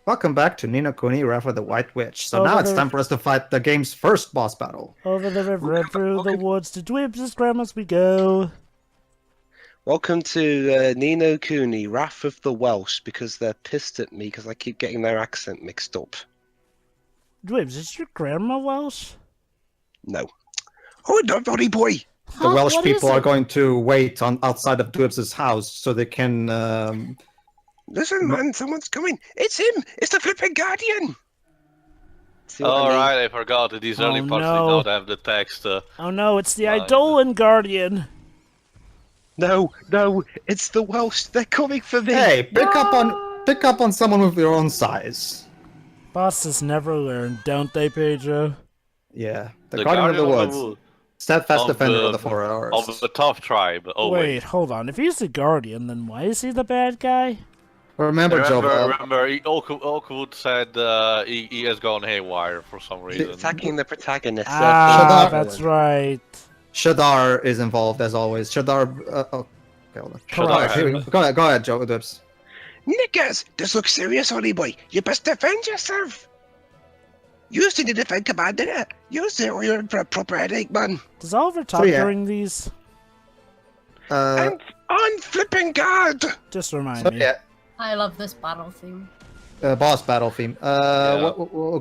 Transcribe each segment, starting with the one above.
Welcome back to Nino Kuni, Wrath of the White Witch. So now Over it's the time for us to fight the game's first boss battle. over the river and through the woods to Dweebs' grandma's we go. Welcome to Nino Kuni, Wrath of the Welsh, because they're pissed at me because I keep getting their accent mixed up. Dweebs, is your grandma Welsh? No. Oh, no, buddy boy! The Welsh What people is are it? going to wait on outside of Dwybs' house so they can. Listen, man, someone's coming. It's him! It's the flipping Guardian! See what I All mean? right, I forgot that these early Oh, parts no. did not have the text. Oh no, it's the Line. Eidolon Guardian. No, it's the Welsh. They're coming for me. Hey, pick up on someone with your own size. Bosses never learn, don't they, Pedro? Yeah, the, The Guardian of the Guardian Woods, steadfast of defender the- of the 4 hours. of the tough tribe. Oh Wait, hold on. If he's the Guardian, then why is he the bad guy? Remember, Jova. remember, Oakwood said he has gone haywire for some reason. Attacking the protagonist. Ah, Shadar- that's right. Shadar is involved as always. Shadar. Okay, hold on. Shadar. Here we go. Go ahead, Joe Dwybs. Niggers, this looks serious, honey boy. You best defend yourself. Use it to defend Commander. Use it or you're in for a proper headache, man. Does Oliver talk yeah. during these? And on flipping guard. Just remind So me. yeah, I love this battle theme. boss battle theme.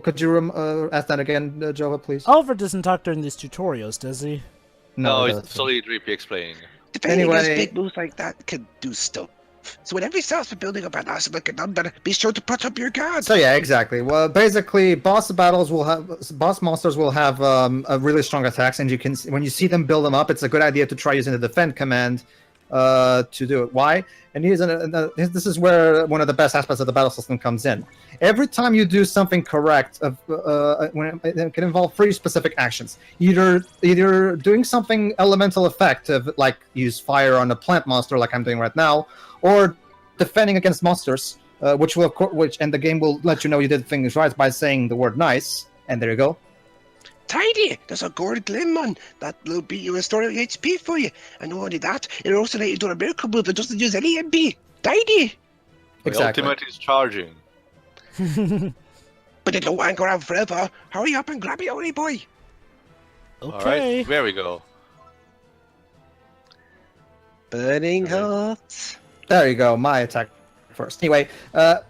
Could you ask that again, Jova, please? Oliver doesn't talk during these tutorials, does he? No, he it's doesn't. solely Drippy explaining. Defending against Anyway- big moves like that can do stuff. So whenever you start building up an arsenal like a number, be sure to put up your guard. So yeah, exactly. Well, basically, boss monsters will have a really strong attacks, and you can when you see them build them up, it's a good idea to try using the defend command to do it. Why? And this is where one of the best aspects of the battle system comes in. Every time you do something correct, when it can involve 3 specific actions. Either doing something elemental effective, like use fire on a plant monster, like I'm doing right now, or defending against monsters, which the game will let you know you did things right by saying the word nice, and there you go. Tidy! There's a gourd glim, man. That'll be you restore HP for you. And not only that, it'll also let you do a miracle move that doesn't use any MP. Tidy! The Exactly. ultimate is charging. But it don't hang around forever. Hurry up and grab it, honey boy. All Okay. right, there we go. Burning hearts. There you go. My attack first. Anyway,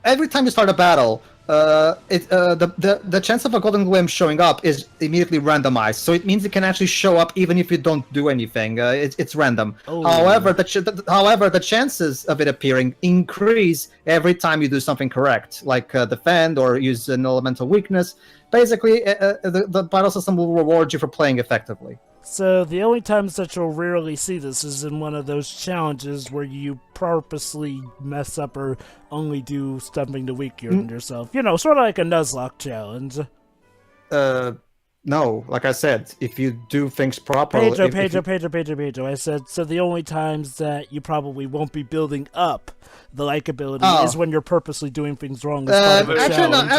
every time you start a battle, the chance of a golden glimpse showing up is immediately randomized. So it means it can actually show up even if you don't do anything. It's random. Oh. However, the chances of it appearing increase every time you do something correct, like defend or use an elemental weakness. Basically, the battle system will reward you for playing effectively. So the only times that you'll rarely see this is in one of those challenges where you purposely mess up or only do something to weaken yourself. You know, sort of like a Nuzlocke challenge. No, like I said, if you do things properly. Pedro. I said, so the only times that you probably won't be building up the likability Oh. is when you're purposely doing things wrong as part of a challenge.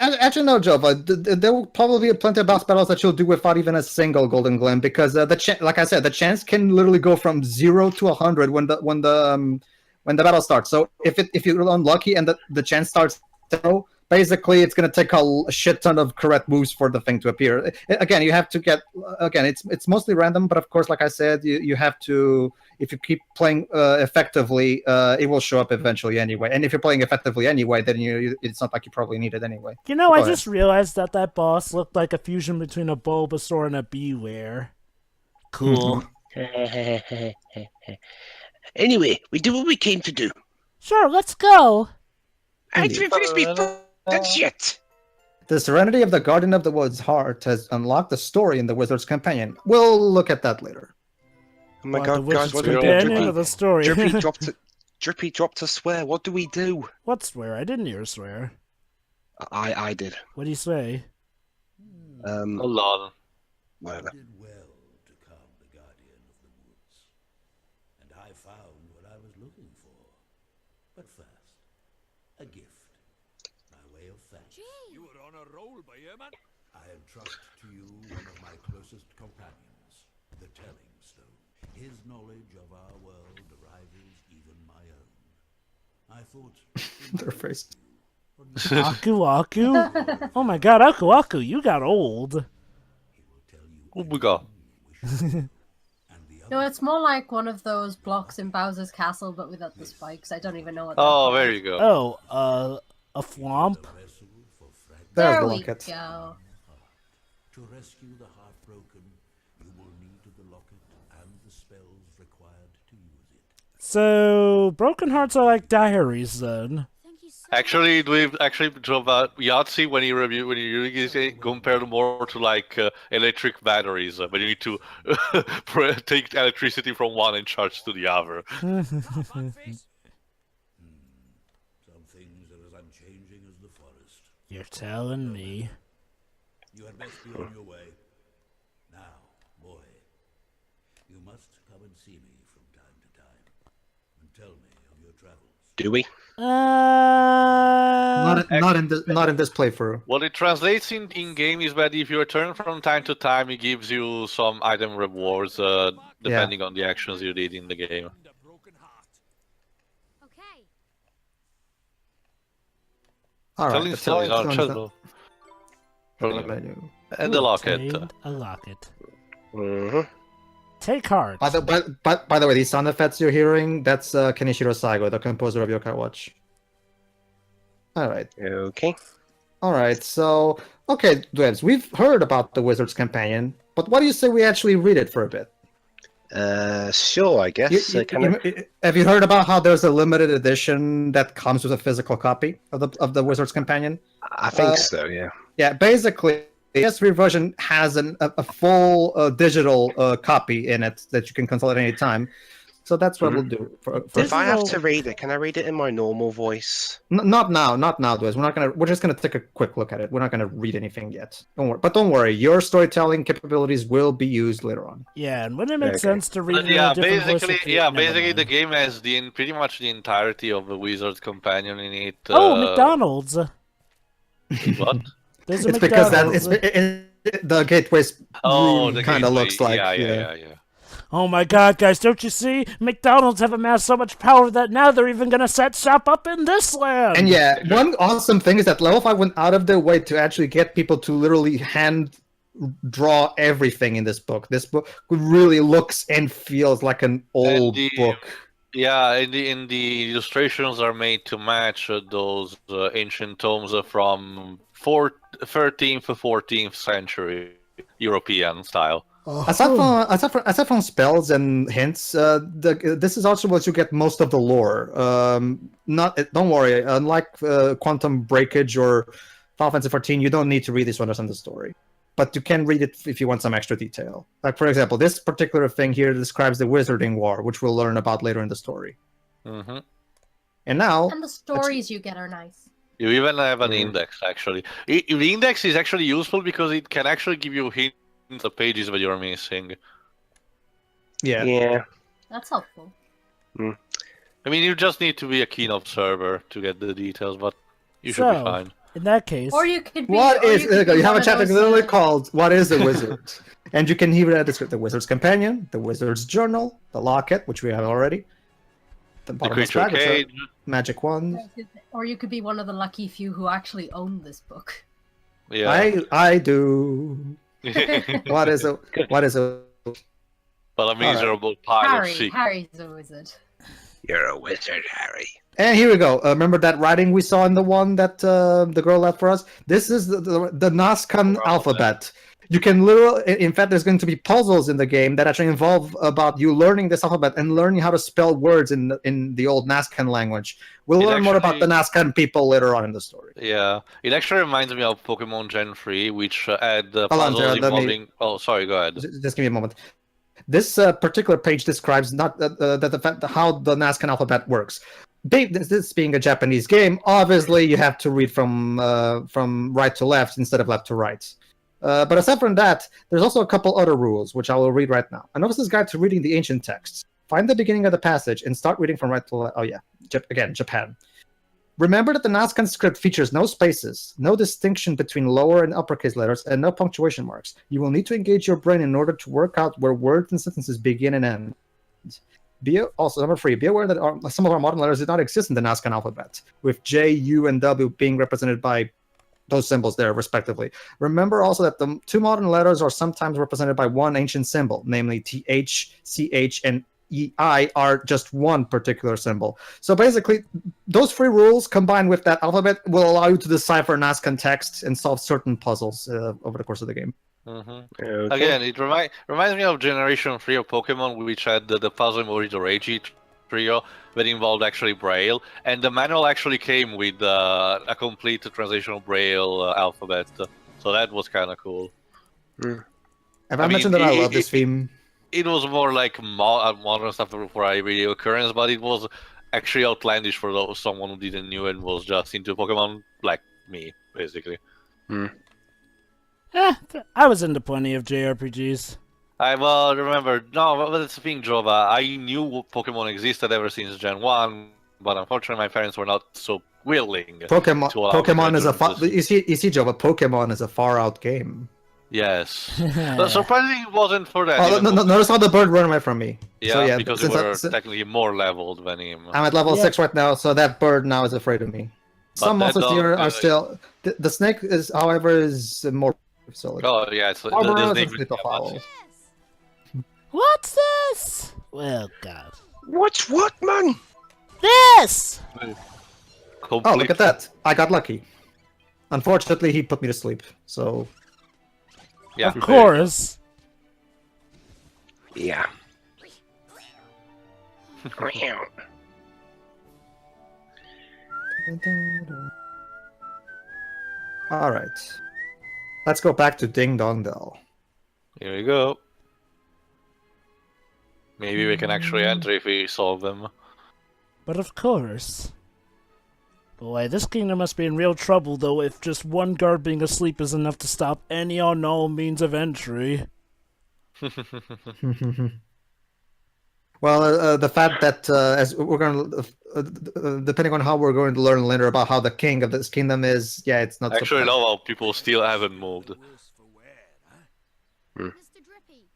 Actually, no, Jova. There will probably be plenty of boss battles that you'll do without even a single golden glim, because like I said, the chance can literally go from 0 to 100 when the battle starts. So if you're unlucky and the chance starts 0, basically it's going to take a shit ton of correct moves for the thing to appear. Again, you have to get it's mostly random, but of course, like I said, you have to. If you keep playing effectively, it will show up eventually anyway. And if you're playing effectively anyway, then it's not like you probably need it anyway. You know, Go I ahead. just realized that boss looked like a fusion between a Bulbasaur and a Beware. Cool. Anyway, we do what we came to do. Sure, let's go. I didn't finish me that shit. The Serenity of the Guardian of the Woods heart has unlocked the story in the Wizard's Companion. We'll look at that later. Oh my What, god, the guys, Witch's what do we do? Companion or the story? Drippy dropped a swear. What do we do? What swear? I didn't hear a swear. I did. What do you say? Hold on. Whatever. Did well to calm the guardian of the woods, and I found what I was looking for. But first, a gift, by way of thanks. You were on a roll, man. I entrust to you one of my closest companions, the Telling Stone. His knowledge of our world rivals even my own. I thought Their face. Aku Aku? Oh my god, Aku Aku, you got old. Oh my god. No, it's more like one of those blocks in Bowser's Castle, but without the spikes. I don't even know what they're Oh, called. there you go. Oh, a flomp? There's There the we locket. go. To rescue the heartbroken, you will need the locket and the spells required to use it. So, broken hearts are like diaries then. Actually, we've actually drove out Yahtzee when you reviewing this game compared more to like electric batteries, but you need to take electricity from one and charge to the other. Some things are as unchanging as the forest. You're telling me. You had best be on your way. Now, boy, you must come and see me from time to time, and tell me of your travels. Do we? Not in this playthrough. What it translates in game is that if you return from time to time, it gives you some item rewards depending on the actions you did in the game. And a broken heart. Okay. All Telling right. stories on Cheslo. And the locket. Obtained a locket. Mm-hmm. Take heart. By the way, these sound effects you're hearing, that's Kenichiro Saigo, the composer of Yokai Watch. All right. Okay. All right. So, okay, Dwebs, we've heard about the Wizard's Companion, but what do you say we actually read it for a bit? Sure, I guess. Have you heard about how there's a limited edition that comes with a physical copy of the Wizard's Companion? I think so, yeah. Yeah, basically, the PS3 version has a full digital copy in it that you can consult at any time. So that's what we'll do. If I have to read it, can I read it in my normal voice? Not now, Dwebs. We're just gonna take a quick look at it. We're not gonna read anything yet. Don't worry. Your storytelling capabilities will be used later on. Yeah, and wouldn't it make Okay. sense to read But it in yeah, a different voice? basically, basically the game has pretty much the entirety of the Wizard's Companion in it. Oh, McDonald's. What? There's a It's because McDonald's. the gateway's Oh, the kind of gateway. looks like Yeah. Oh my god, guys, don't you see? McDonald's have amassed so much power that now they're even gonna set shop up in this land! And yeah, one awesome thing is that Level 5 went out of their way to actually get people to literally hand draw everything in this book. This book really looks and feels like an old book. Yeah, and the illustrations are made to match those ancient tomes from 13th to 14th century European style. Aside from spells and hints, this is also what you get most of the lore. Don't worry, unlike Quantum Breakage or Final Fantasy 14, you don't need to read this to understand the story. But you can read it if you want some extra detail. Like, for example, this particular thing here describes the Wizarding War, which we'll learn about later in the story. Mm-hmm. And now... And the stories you get are nice. You even have an index, actually. The index is actually useful because it can actually give you hints of pages that you're missing. Yeah. That's helpful. I mean, you just need to be a keen observer to get the details, but you should be fine. In that case... Or you could be... You have a chapter literally called What is a Wizard? And you can hear that describe the Wizard's Companion, the Wizard's Journal, the Locket, which we have already, the Creature Cage, Magic Wand. Or you could be one of the lucky few who actually own this book. Yeah. I do. What is a But a miserable pile of shit. Harry's a wizard. You're a wizard, Harry. And here we go. Remember that writing we saw in the one that the girl left for us? This is the Nazcan alphabet. You can literally, in fact, there's going to be puzzles in the game that actually involve about you learning this alphabet and learning how to spell words in the old Nazcan language. We'll learn more about the Nazcan people later on in the story. Yeah, it actually reminds me of Pokemon Gen 3, which had puzzles involving... Oh, sorry, go ahead. Just give me a moment. This particular page describes how the Nazcan alphabet works. This being a Japanese game, obviously you have to read from right to left instead of left to right. But aside from that, there's also a couple other rules, which I will read right now. A novice's guide to reading the ancient texts. Find the beginning of the passage and start reading from right to left. Oh yeah, again, Japan. Remember that the Nazcan script features no spaces, no distinction between lower and uppercase letters, and no punctuation marks. You will need to engage your brain in order to work out where words and sentences begin and end. Also, number 3, be aware that some of our modern letters did not exist in the Nazcan alphabet, with J, U, and W being represented by those symbols there, respectively. Remember also that the 2 modern letters are sometimes represented by one ancient symbol, namely TH, CH, and EI are just one particular symbol. So basically, those 3 rules combined with that alphabet will allow you to decipher Nazcan text and solve certain puzzles over the course of the game. Mm-hmm. Okay. Again, it reminds me of Generation 3 of Pokemon, which had the puzzle Morito Reiji trio that involved actually Braille, and the manual actually came with a complete translational Braille alphabet, so that was kind of cool. Have I mentioned that I love this theme? It was more like modern stuff for a video occurrence, but it was actually outlandish for someone who didn't know and was just into Pokemon, like me, basically. I was into plenty of JRPGs. I remember, but that's the thing, Jova. I knew Pokemon existed ever since Gen 1, but unfortunately my parents were not so willing to allow Pokemon is me you see, Jova, Pokemon is a far out game. Yes. But surprisingly, it wasn't for that. Oh, notice how the bird ran away from me. Yeah, so, because you were technically more leveled than him. I'm at level 6 right now, so that bird now is afraid of me. Some monsters here are still... The snake, is, however, is more... So, like, oh, yeah, it's the snake. What's this? Well, God. What's what, man? This! Oh, look at that. I got lucky. Unfortunately, he put me to sleep, so... Yeah, of course. Yeah. Alright. Let's go back to Ding Dong Dell. Here we go. Maybe we can actually enter if we solve them. But of course. Boy, this kingdom must be in real trouble, though, if just one guard being asleep is enough to stop any or all means of entry. Well, the fact that as we're going to, depending on how we're going to learn later about how the king of this kingdom is, yeah, it's not. Actually, no, well, people still haven't moved. Mr. Drippy,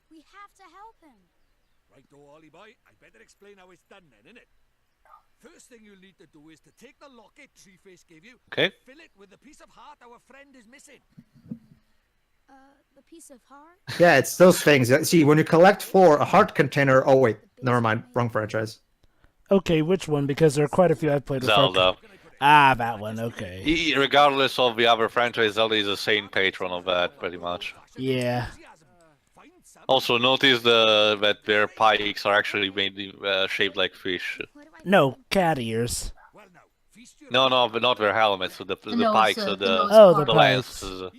we have to help him. Right, Ollie boy, I better explain how it's done then, innit? First thing you'll need to do is to take the locket Treeface gave you, okay, fill it with the piece of heart our friend is missing. The piece of heart? Yeah, it's those things. See, when you collect 4, a heart container... Oh, wait. Never mind. Wrong franchise. Okay, which one? Because there are quite a few I've played with. Zelda. Ah, that one, okay. Regardless of the other franchise, Zelda is a saint patron of that, pretty much. Yeah. Also, notice that their pikes are actually made shaped like fish. No, cat ears. No, but not their helmets. The pikes, the lances.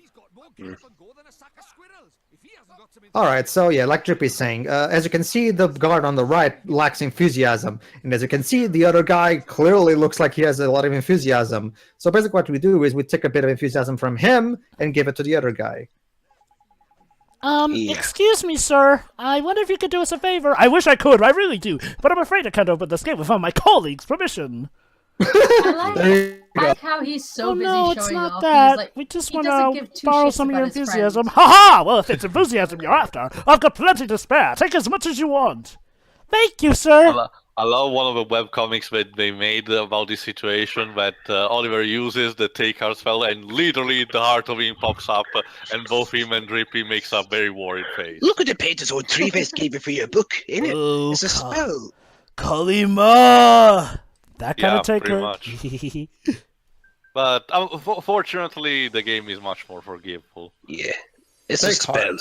Alright, so yeah, like Drippy's saying, as you can see, the guard on the right lacks enthusiasm. And as you can see, the other guy clearly looks like he has a lot of enthusiasm. So basically what we do is we take a bit of enthusiasm from him and give it to the other guy. Excuse me, sir. I wonder if you could do us a favor. I wish I could, I really do. But I'm afraid I can't open this gate without my colleague's permission. I like how he's so busy showing off. No, it's not that. Like, we just he want doesn't to borrow some of your about his enthusiasm. friends. Ha ha! Well, if it's enthusiasm you're after, I've got plenty to spare. Take as much as you want. Thank you, sir. I love one of the webcomics that they made about this situation that Oliver uses the take heart spell and literally the heart of him pops up and both him and Drippy makes a very worried face. Look at the pages old Treeface gave you for your book, innit? Oh, It's a spell. Kalima! That kind of taker. Pretty much. But fortunately, the game is much more forgivable. Yeah, it's a spell.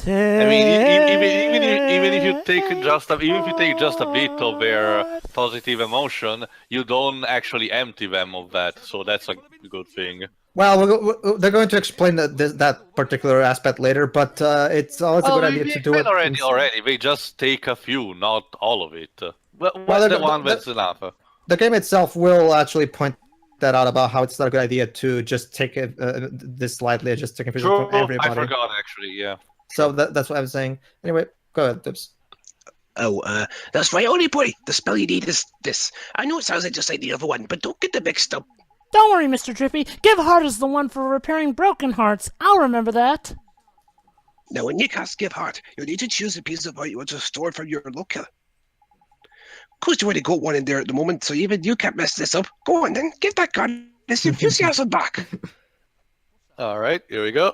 I mean, even if you take just a bit of their positive emotion, you don't actually empty them of that, so that's a good thing. Well, they're going to explain that particular aspect later, but it's always a good idea to do it. Already, they just take a few, not all of it. What's the one that's enough? The game itself will actually point that out about how it's not a good idea to just take it this lightly, just take it from everybody. I forgot actually, yeah. So that's what I was saying. Anyway, go ahead, Tips. Oh, that's right, Ollie boy. The spell you need is this. I know it sounds like just like the other one, but don't get the mixed up. Don't worry, Mr. Drippy. Give Heart is the one for repairing broken hearts. I'll remember that. Now, when you cast Give Heart, you need to choose a piece of art you want to store from your local. Of course, you already got one in there at the moment, so even you can't mess this up. Go on then, give that goddess enthusiasm back. All right, here we go.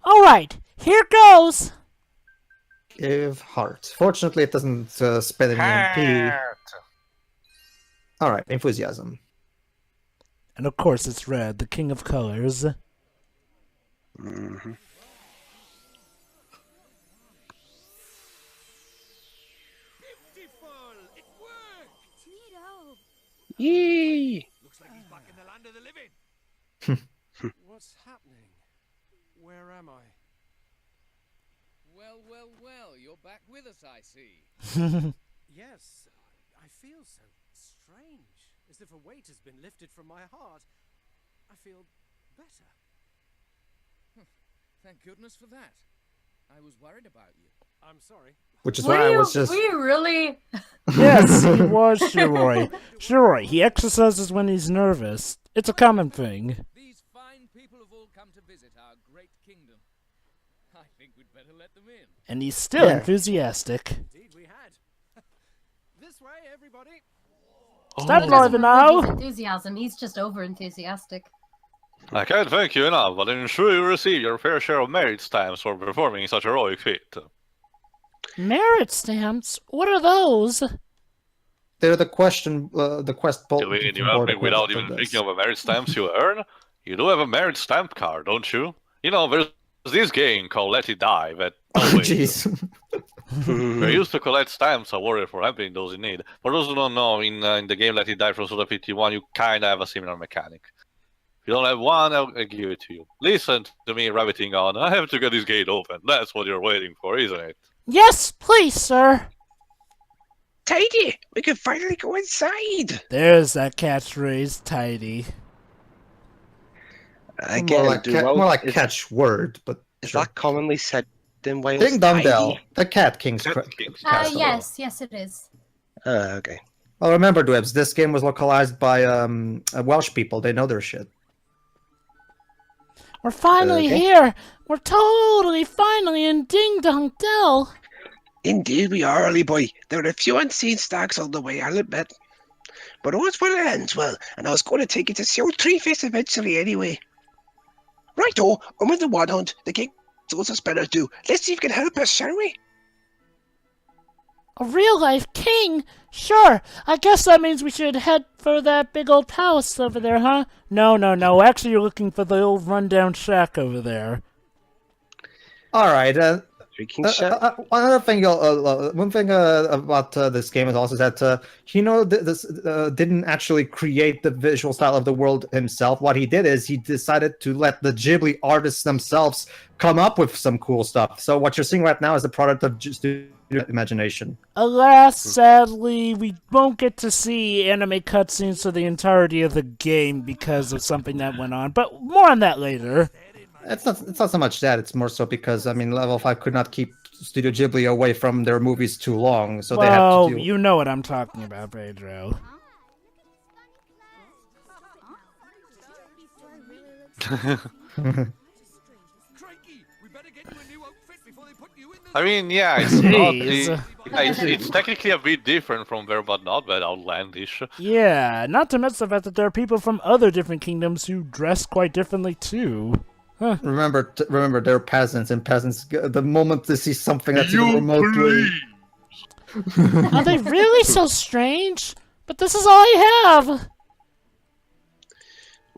All right, here goes. Give heart. Fortunately, it doesn't spend any MP. All right, enthusiasm. And of course, it's red, the king of colors. Mm-hmm. Beautiful! It worked! Neato. Yay! Looks like he's back in the land of the living. What's happening? Where am I? Well, well, well, you're back with us, I see. Yes, I feel so strange, as if a weight has been lifted from my heart. I feel better. Thank goodness for that. I was worried about you. I'm sorry. Which is why I was just. Were you really? Yes, he was Shiroi. Shiroi, he exercises when he's nervous. It's a common thing. These fine people have all come to visit our great kingdom. I think we'd better let them in. And he's still Yeah. enthusiastic. Indeed, we had. This way, everybody. Stop He doesn't driving remove his now. enthusiasm. He's just over enthusiastic. I can't thank you enough, but I'm sure you receive your fair share of merit stamps for performing such a heroic feat. Merit stamps? What are those? They're the question, the quest. You mean you have me without even thinking of a merit stamps you earn? You do have a merit stamp card, don't you? You know, there's this game called Let It Die that always... Jeez. We used to collect stamps awarded for helping those in need. For those who don't know, in the game Let It Die from Suda 51, you kinda have a similar mechanic. If you don't have one, I'll give it to you. Listen to me rabbiting on, I have to get this gate open. That's what you're waiting for, isn't it? Yes, please, sir. Tidy! We can finally go inside! There's that catchphrase, tidy. Again, more like catch word, but is sure. that commonly said in Wales? Ding Dong Tidy? Dell, the Cat King's castle. Yes, it is. Okay. Well, remember, Dwebs, this game was localized by Welsh people. They know their shit. We're finally Okay. here. We're totally finally in Ding Dong Dell. Indeed we are, early boy. There are a few unseen stacks on the way, I'll admit. But all's well that ends well, and I was going to take you to see old Treeface eventually anyway. Righto, I'm with the One Hunt. The king told us better do. Let's see if you can help us, shall we? A real-life king? Sure. I guess that means we should head for that big old palace over there, huh? No. Actually, you're looking for the old rundown shack over there. All right. Another thing, one thing about this game is also that this didn't actually create the visual style of the world himself. What he did is he decided to let the Ghibli artists themselves come up with some cool stuff. So what you're seeing right now is a product of just imagination. Alas, sadly, we won't get to see anime cutscenes for the entirety of the game because of something that went on. But more on that later. It's not so much that. It's more so because Level 5 could not keep Studio Ghibli away from their movies too long, so they have to do. You know what I'm talking about, Pedro. I mean, yeah, it's not it's technically a bit different from there, but not that outlandish. Yeah, not to mention the fact that there are people from other different kingdoms who dress quite differently too. Huh. Remember, they're peasants, and peasants, the moment they see something that's even remotely... Are they really so strange? But this is all I have!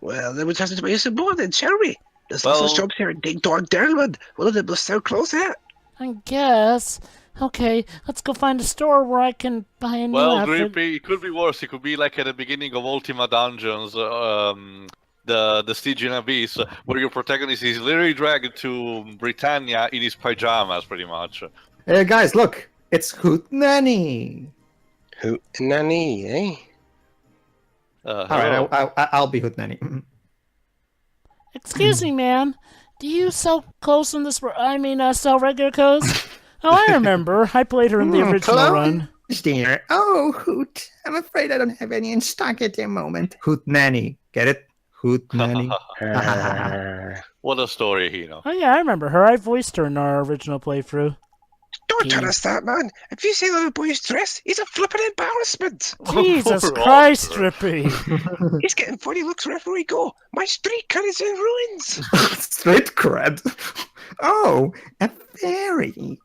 Well, then we have to do some more then, shall we? There's lots of shops here in Ding Dong Dell, one of them was so close here. I guess. Okay, let's go find a store where I can buy a new outfit. Drippy, it could be worse. It could be like at the beginning of Ultima Dungeons, the Stygian Abyss, where your protagonist is literally dragged to Britannia in his pajamas, pretty much. Hey guys, look! It's Hootenanny! Hootenanny, eh? Alright, I'll be Hootenanny. Excuse me, ma'am. Do you sell clothes in this... sell regular clothes? Oh, I remember. I played her in the original run. Oh, Hoot. I'm afraid I don't have any in stock at the moment. Hootenanny. Get it? Hoot nanny. What a story, Hino. Oh yeah, I remember her. I voiced her in our original playthrough. Don't tell us that, man. If you see little boy's dress, he's a flippin' embarrassment. Jesus Poor Christ, Oliver. Drippy! He's getting funny looks wherever we go. My street cred is in ruins. Street cred. Oh, a fairy.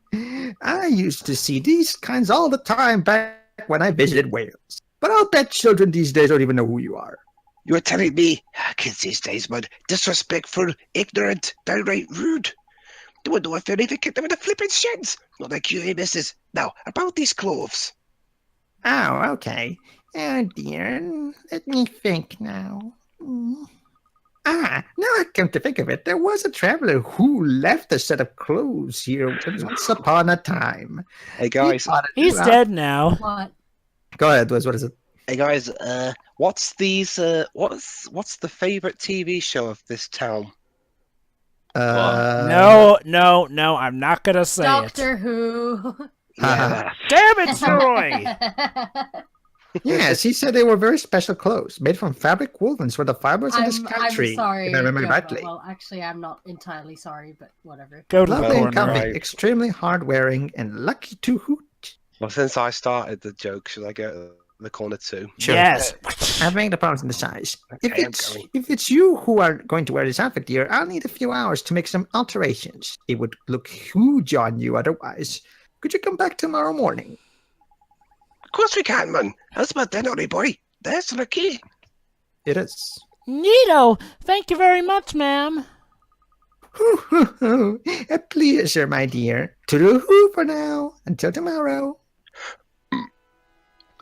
I used to see these kinds all the time back when I visited Wales. But I'll bet children these days don't even know who you are. You're telling me, kids these days, man, disrespectful, ignorant, downright rude. Don't know if they'll even get them in the flippin' sheds. Not like you, eh, missus? Now, about these clothes. Oh, okay. Oh dear. Let me think now. Now I come to think of it, there was a traveler who left a set of clothes here once upon a time. Hey, guys. He's dead now. What? Go ahead, Wiz. What is it? Hey, guys. What's the favorite TV show of this town? No, I'm not gonna say Doctor Who. Yeah. it. Damn it, Troy! Yes, he said they were very special clothes, made from fabric wovens for the fibers of this country. I'm sorry. if I remember Joe. rightly. Well, actually, I'm not entirely sorry, but whatever. Go to the Lovely and corner. comfy, right. extremely hard-wearing, and lucky to hoot. Well, since I started the joke, should I go to the corner too? Sure. Yes. I've made the promise in the size. Okay, I'm going. If it's you who are going to wear this outfit, dear, I'll need a few hours to make some alterations. It would look huge on you otherwise. Could you come back tomorrow morning? Of course we can, man. How's my dinner, boy? There's the key. It is. Neato! Thank you very much, ma'am. A pleasure, my dear. To-do-hoo for now. Until tomorrow.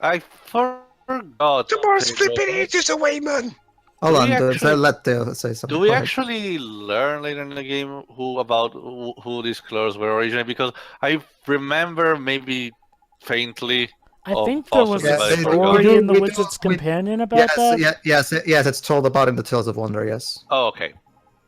I forgot. Tomorrow's Pedro. flipping ages away, man. Hold Do on, we actually- let Dale say something. Do we Go ahead. actually learn later in the game who these clothes were originally? Because I remember maybe faintly. I Oh, think there was possibly, a but I story forgot. in the We do- Wizard's we- Companion about that. Yes, it's told about in the Tales of Wonder, yes. Oh, okay.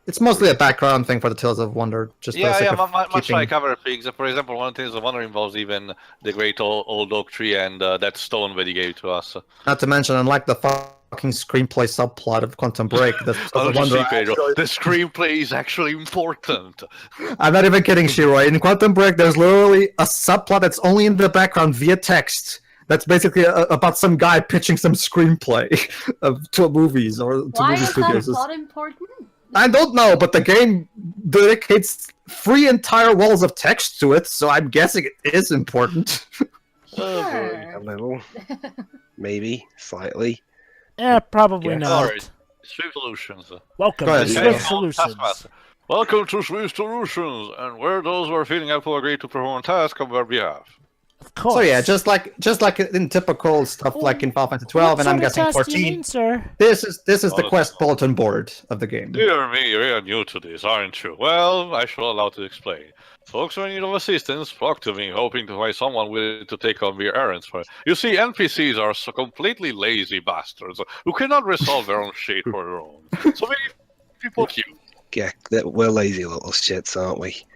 It's mostly a background thing for the Tales of Wonder. Just for the Yeah, sake yeah, of much keeping- like other things. For example, one of the things of Wonder involves even the great old oak tree and that stone that he gave to us. Not to mention, unlike the fucking screenplay subplot of Quantum Break, the Tales Oh, of you Wonder see, Pedro, actually- the screenplay is actually important. I'm not even kidding, Shiro. In Quantum Break, there's literally a subplot that's only in the background via text. That's basically about some guy pitching some screenplay to movies or to Why movie is that studios. plot important? I don't know, but the game dedicates 3 entire walls of text to it, so I'm guessing it is important. A Sure. little. Maybe. Slightly. Probably Yes. not. Alright, Swift Solutions. Welcome Go to ahead, Swift Shiro. Solutions. Taskmaster. Welcome to Swift Solutions, and where those who are feeling helpful agree to perform a task on their behalf. Of course. So yeah, just like in typical stuff like in Final Fantasy 12, and I'm What guessing sort of task do you 14. mean, sir? This is the Oh, quest bulletin board of the game. Dear me, you're new to this, aren't you? Well, I shall allow to explain. Folks who are in need of assistance flock to me, hoping to find someone willing to take on their errands for it. You see, NPCs are so completely lazy bastards who cannot resolve their own shit for their own. So many people like you. Yeah, we're lazy little shits, aren't we?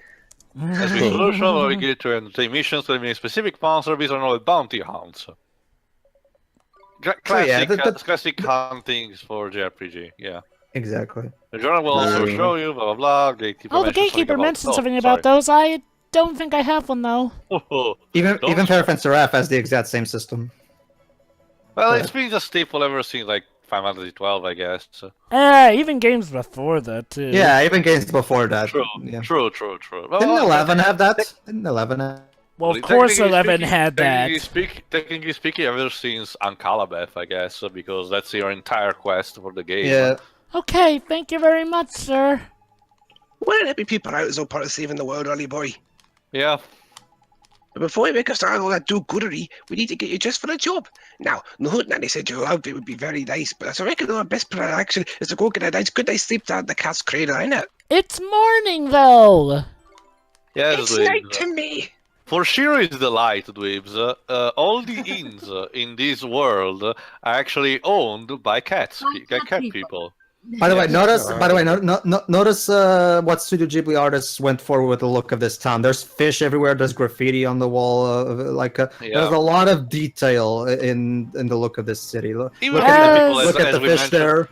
As we solution, we get to entertain missions to eliminate specific monsters. These are known as bounty hounds. Classic, classic huntings for JRPG, yeah. Exactly. The journal will also show you, blah blah blah. Gatekeeper Oh, the Gatekeeper mentioned something about those. I don't think I have one, though. Even Don't- Final Fantasy F has the exact same system. Well, it's been a staple ever since like Final Fantasy 12, I guess. So. Even games before that, too. Yeah, even games before that. True, Yeah. true. Well, Didn't 11 have that? Didn't 11 have... Well, of course technically 11 speaking- had that. Technically speaking, ever since Ancalabeth, I guess, because that's your entire quest for the game. Yeah. Okay, thank you very much, sir. Why don't it be people out as all part of saving the world, Ollie boy? Yeah. But before we make us start all that do-goodery, we need to get you just for the job. Now, the hood nanny said your outfit would be very nice, but I reckon our best plan action is to go get a nice, good night's sleep down the cat's cradle, innit? It's morning, though. Yes, It's Dweebs. night to me. For Shiro's delight, Dweebs, all the inns in this world are actually owned by cats, cat people. By the way, notice what Studio Ghibli artists went for with the look of this town. There's fish everywhere. There's graffiti on the wall. There's a lot of detail in the look of this city. Look Even at as the, look at the fish there.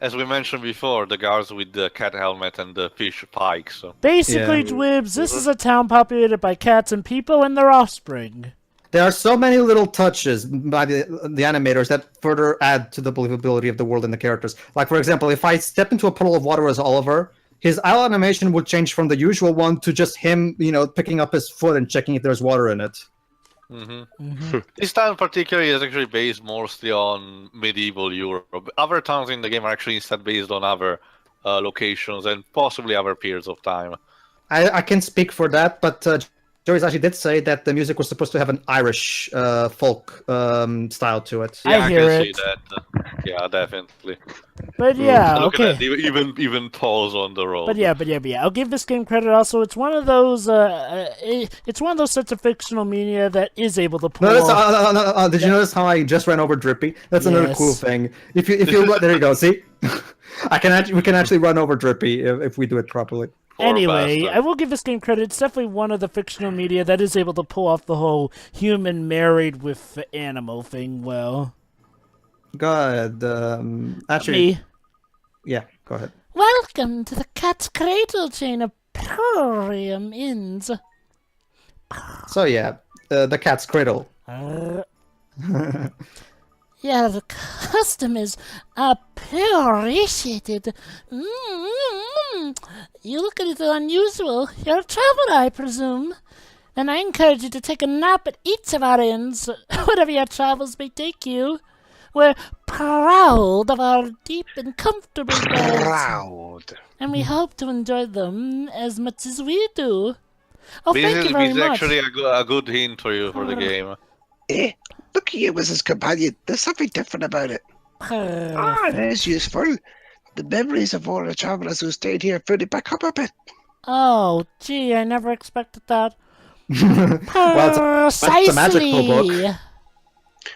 as we mentioned before, the guards with the cat helmet and the fish pikes. Basically, Dwibs, this is a town populated by cats and people and their offspring. There are so many little touches by the animators that further add to the believability of the world and the characters. Like, for example, if I step into a puddle of water as Oliver, his eye animation would change from the usual one to just him, picking up his foot and checking if there's water in it. This town particularly is actually based mostly on medieval Europe. Other towns in the game are actually instead based on other locations and possibly other periods of time. I can speak for that, but Joyce actually did say that the music was supposed to have an Irish folk style to it. Yeah, I hear can it. see that. Yeah, definitely. But yeah, Look okay. at that, even Paul's on the road. But yeah. I'll give this game credit. Also, it's one of those. It's one of those sets of fictional media that is able to pull off. Did you notice how I just ran over Drippy? That's another Yes. cool thing. If you there you go. See, we can actually run over Drippy if we do it properly. Poor Anyway, bastard. I will give this game credit. It's definitely one of the fictional media that is able to pull off the whole human married with animal thing well. Go ahead. Actually, Me. yeah, go ahead. Welcome to the Cat's Cradle chain of premium inns. So yeah, the cat's cradle. Yeah, the customers are appreciated. You look a little unusual. You're a traveler, I presume. And I encourage you to take a nap at each of our inns, whatever your travels may take you. We're proud of our deep and comfortable beds, Proud. and we hope to enjoy them as much as we do. Oh, This thank is, you very this is much. actually a good hint for you for the game. Eh? Look at you as his companion. There's something different about it. That is useful. The memories of all the travelers who stayed here filled it back up a bit. Oh, gee, I never expected that. Well, it's a magical book.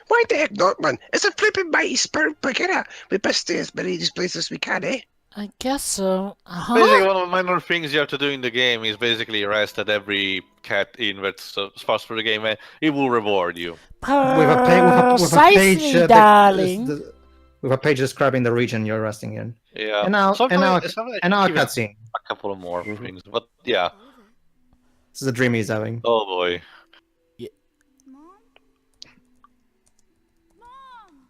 Why the heck not, man? It's a flipping mighty spirit beginner. We best stay as many of these places as we can, eh? I guess so. Basically, one of the minor things you have to do in the game is basically rest at every cat inn that's spots for the game, and it will reward you. With a page, Precisely, darling. with a page describing the region you're resting in. Yeah. And now a Even cutscene. a couple of more things, but yeah. This is a dream he's having. Oh boy. Mom? Mom!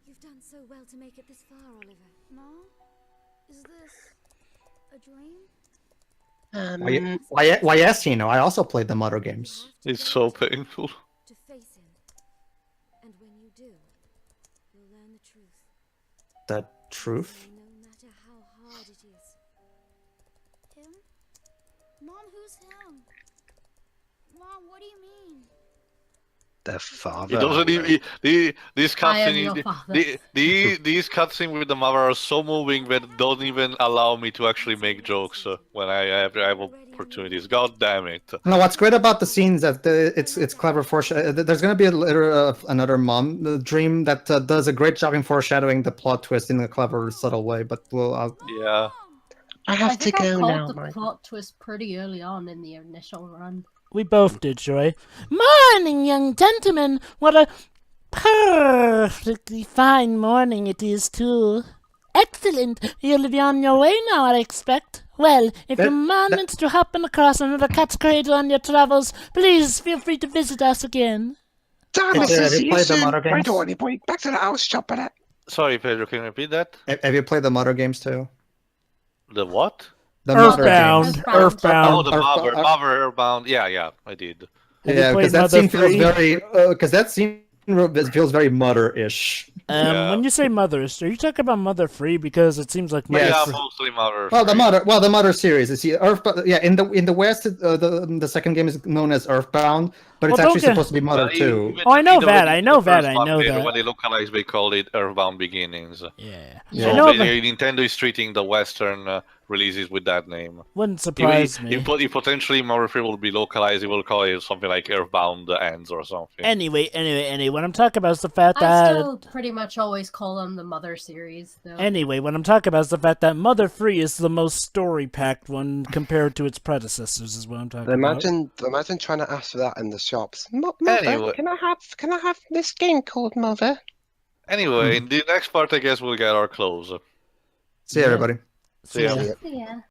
You've done so well to make it this far, Oliver. Mom? Is this a dream? Why yes, I also played the Mother games. It's so painful. To face him. And when you do, you'll learn the truth. The truth? No matter how hard it is. Him? Mom, who's him? Mom, what do you mean? The father. It doesn't even these I am your cutscenes. father. These cutscenes with the mother are so moving that it doesn't even allow me to actually make jokes when I have opportunities. God damn it! No, what's great about the scenes that it's clever foreshadowing. There's going to be another mom dream that does a great job in foreshadowing the plot twist in a clever, subtle way. But Yeah. I have I to think I go called now, the Mike. plot twist pretty early on in the initial run. We both did, Joy. Morning, young gentlemen! What a perfectly fine morning it is, too. Excellent! You'll be on your way now, I expect. Well, if you manage to happen across another cat's cradle on your travels, please feel free to visit us again. Damn Have it, you see you played the soon. Mother games? Right on, boy. Back to the house, chopping it. Sorry, Pedro. Can you repeat that? have you played the Mother games too? The what? The Mother Earthbound. games. Oh, Earthbound. the Mother Earthbound. Yeah, I did. Have you Yeah, played because that Mother scene feels 3? very. Because that scene feels very Mother-ish. Yeah. When you say Mothers, are you talking about Mother Free? Because it seems like Mother Yes. Yeah, Free. mostly Mother. Well, Free. the Mother series. You see, yeah, in the West, the second game is known as Earthbound, but it's Well, actually don't get- supposed to be Mother Well, too. even- Oh, I know even that, when I know the first that, I one, know that. When they localized, they called it Earthbound Beginnings. Yeah. Yeah. I So know, but basically, Nintendo is treating the Western releases with that name. wouldn't surprise me. If potentially Mother 3 will be localized, it will call it something like Earthbound Ends or something. Anyway, what I'm talking about is the fact I that... still pretty much always call them the Mother series, though. Anyway, what I'm talking about is the fact that Mother 3 is the most story-packed one compared to its predecessors, is what I'm talking about. Imagine trying to ask for that in the shops. Mother, Anyway. can I have this game called Mother? Anyway, in the next part, I guess we'll get our clothes. See you, Yeah. everybody. See ya. Yeah.